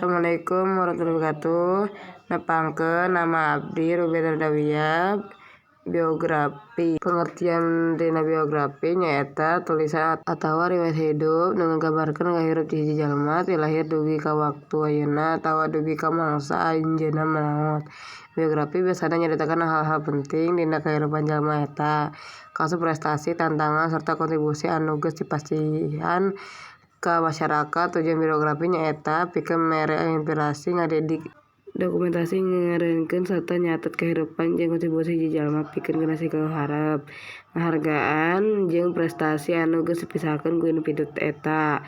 Assalamualaikum warahmatullahi wabarakatuh. Nepangkeun nama abdi Ruby Dardawiyah. Biografi. Pengertian dina biografi nyaeta tulisan atawa riwayat hidup nu nggambarkeun ngahirup ti hiji jalma ti lahir dugi ka waktu ayeuna atawa dugi ka mangsa anjeunna maot. Biografi biasana nyaritakeun hal-hal penting dina kahirupan jalma eta, kasus prestasi, tantangan, serta kontribusi anu geus dipasihan ka masyarakat. Tujuan biografi nyaeta pikeun mere inspirasi, ngadidik dokumentasi, ngareunkeun sarta nyatet kahirupan jeung kontribusi hiji jalma pikeun generasi nu hareup. Penghargaan jeung prestasi anu geus dipisahkeun ku individu eta.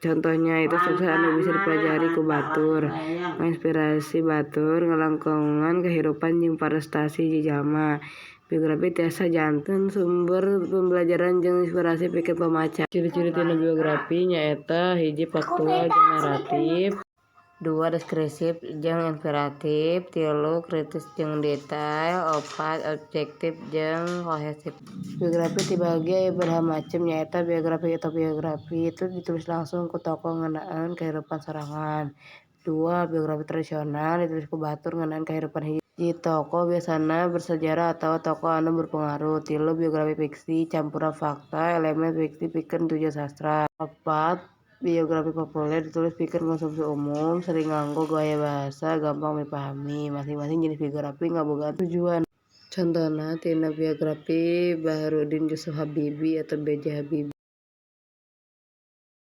Contohnya itu sukses anu bisa dipelajari ku batur, menginspirasi batur, ngalangkongan kahirupan jeung prestasi hiji jalma. Biografi tiasa janten sumber pembelajaran jeung inspirasi pikeun pamaca. Ciri-ciri tina biografi nyaeta hiji faktual jeung naratif, 2 deskriptif jeung inspiratif, 3 kritis jeung detail, 4 objektif jeung kohesif. Biografi dibagi aya beberapa macem nyaeta biografi autobiografi itu ditulis langsung ku tokoh ngeunaan kahirupan sorangan. 2 biografi tradisional ditulis ku batur ngeunaan kahirupan hiji tokoh biasana bersejarah atawa tokoh anu berpengaruh. 3 biografi fiksi campuran fakta elemen fiksi pikeun tujuan sastra. 4 biografi populer ditulis pikeun konsumsi umum, sering nganggo gaya bahasa gampang dipahami. Masing-masing jenis biografi ngabogaan tujuan. Contona tina biografi Baharudin Yusuf Habibie atau B.J. Habibie.